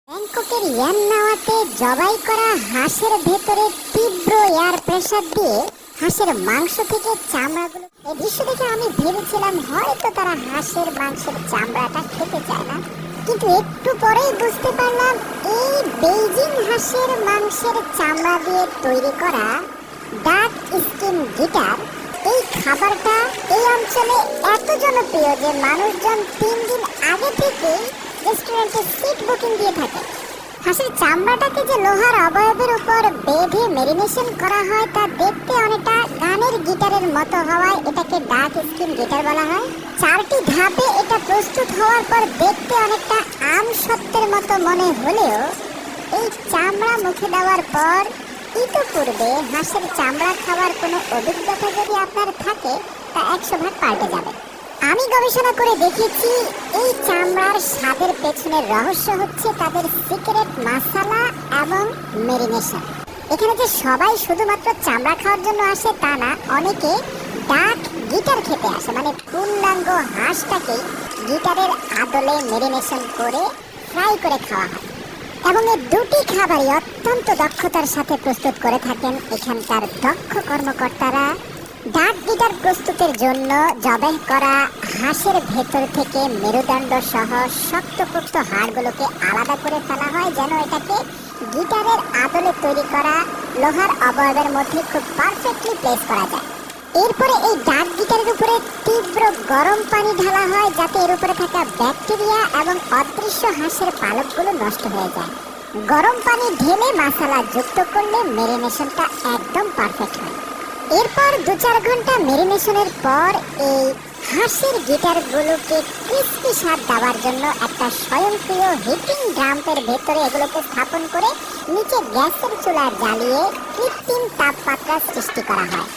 ব্যাংককের ইয়ান্নাওয়াতে জবাই করা হাঁসের ভেতরে তীব্র এয়ার প্রেসার দিয়ে হাঁসের মাংস থেকে চামড়াগুলো এই দৃশ্য দেখে আমি ভেবেছিলাম হয়তো তারা হাঁসের মাংসের চামড়াটা খেতে চায় না, কিন্তু একটু পরেই বুঝতে পারলাম এই বেইজিং হাঁসের মাংসের চামড়া দিয়ে তৈরি করা ডাক স্কিন গিটার এই খাবারটা এই অঞ্চলে এত জনপ্রিয় যে মানুষজন 3 দিন আগে থেকে রেস্টুরেন্টে সিট বুকিং দিয়ে থাকে। হাঁসের চামড়াটাকে যে লোহার অবয়বের উপর বেঁধে মেরিনেশন করা হয় তা দেখতে অনেকটা গানের গিটারের মতো হওয়ায় এটাকে ডাক স্কিন গিটার বলা হয়। 4টি ধাপে এটা প্রস্তুত হওয়ার পর দেখতে অনেকটা আম সত্যের মতো মনে হলেও এই চামড়া মুখে দেওয়ার পর ইতিপূর্বে হাঁসের চামড়া খাওয়ার কোনো অভিজ্ঞতা যদি আপনার থাকে তা 100 ভাগ পাল্টে যাবে। আমি গবেষণা করে দেখেছি এই চামড়ার স্বাদের পেছনের রহস্য হচ্ছে তাদের সিক্রেট মশলা এবং মেরিনেশন। এখানে যে সবাই শুধুমাত্র চামড়া খাওয়ার জন্য আসে তা না, অনেকে ডাক গিটার খেতে আসে, মানে পূর্ণাঙ্গ হাঁসটাকে গিটারের আদলে মেরিনেশন করে ফ্রাই করে খাওয়া হয় এবং এই দুটি খাবারই অত্যন্ত দক্ষতার সাথে প্রস্তুত করে থাকেন এখানকার দক্ষ কর্মকর্তারা। ডাক গিটার প্রস্তুতের জন্য জবাই করা হাঁসের ভেতর থেকে মেরুদণ্ড সহ শক্তপোক্ত হাড়গুলোকে আলাদা করে ফেলা হয় যেন এটাকে গিটারের আদলে তৈরি করা লোহার অবয়বের মধ্যে খুব পারফেক্টলি প্লেস করা যায়। এরপরে এই ডাক গিটারের উপরে তীব্র গরম পানি ঢালা হয় যাতে এর উপরে থাকা ব্যাকটেরিয়া এবং অদৃশ্য হাঁসের পালকগুলো নষ্ট হয়ে যায়। গরম পানি ঢেলে মশলা যুক্ত করলে মেরিনেশনটা একদম পারফেক্ট হয়। এরপর 2-4 ঘন্টা মেরিনেশনের পর এই হাঁসের গিটারগুলোকে ক্রিস্পি স্বাদ দেওয়ার জন্য একটা স্বয়ংক্রিয় হিটিং ড্রামের ভেতরে এগুলোকে স্থাপন করে নিচে গ্যাসের চুলা জ্বালিয়ে কৃত্রিম তাপমাত্রা সৃষ্টি করা হয়,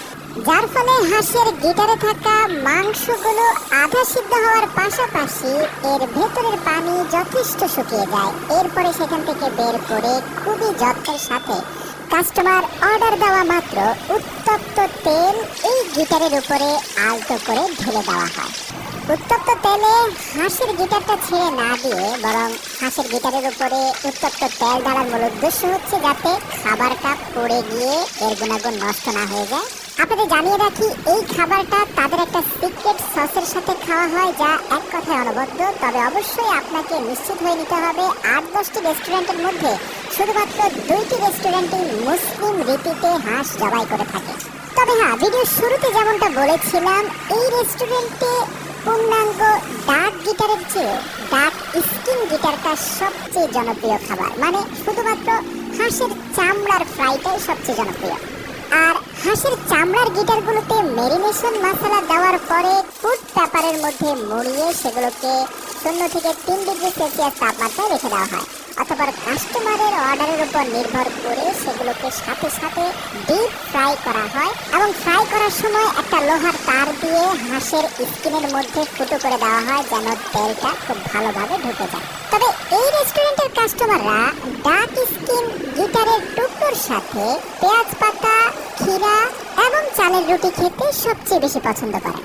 যার ফলে হাঁসের গিটারে থাকা মাংসগুলো আধা সিদ্ধ হওয়ার পাশাপাশি এর ভেতরের পানি যথেষ্ট শুকিয়ে যায়। এরপরে সেখান থেকে বের করে খুবই যত্নের সাথে কাস্টমার অর্ডার দেওয়া মাত্র উত্তপ্ত তেল এই গিটারের উপরে আলতো করে ঢেলে দেওয়া হয়। উত্তপ্ত তেলে হাঁসের গিটারটা ছেড়ে না দিয়ে বরং হাঁসের গিটারের উপরে উত্তপ্ত তেল ঢালার মূল উদ্দেশ্য হচ্ছে যাতে খাবারটা পড়ে গিয়ে এর গুণাগুণ নষ্ট না হয়ে যায়। আপনাদের জানিয়ে রাখি এই খাবারটা তাদের একটা সিক্রেট সসের সাথে খাওয়া হয় যা এক কথায় অনবদ্য, তবে অবশ্যই আপনাকে নিশ্চিত হয়ে নিতে হবে 8-10টি রেস্টুরেন্টের মধ্যে শুধুমাত্র 2টি রেস্টুরেন্টই মুসলিম রীতিতে হাঁস জবাই করে থাকে। তবে হ্যাঁ, ভিডিওর শুরুতে যেমনটা বলেছিলাম এই রেস্টুরেন্টে পূর্ণাঙ্গ ডাক গিটারের চেয়ে ডাক স্কিন গিটারটা সবচেয়ে জনপ্রিয় খাবার, মানে শুধুমাত্র হাঁসের চামড়ার ফ্রাইটাই সবচেয়ে জনপ্রিয়। আর হাঁসের চামড়ার গিটারগুলোতে মেরিনেশন মশলা দেওয়ার পরে ফুড পেপারের মধ্যে মুড়িয়ে সেগুলোকে 0 থেকে 3 ডিগ্রি সেলসিয়াস তাপমাত্রায় রেখে দেওয়া হয়, অথবা কাস্টমারের অর্ডারের উপর নির্ভর করে সেগুলোকে সাথে সাথে ডিপ ফ্রাই করা হয় এবং ফ্রাই করার সময় একটা লোহার তার দিয়ে হাঁসের স্কিনের মধ্যে ফুটো করে দেওয়া হয় যেন তেলটা খুব ভালোভাবে ঢুকে যায়। তবে এই রেস্টুরেন্টের কাস্টমাররা ডাক স্কিন গিটারের টুকরোর সাথে পেঁয়াজ পাতা, ক্ষীরা এবং চালের রুটি খেতে সবচেয়ে বেশি পছন্দ করে।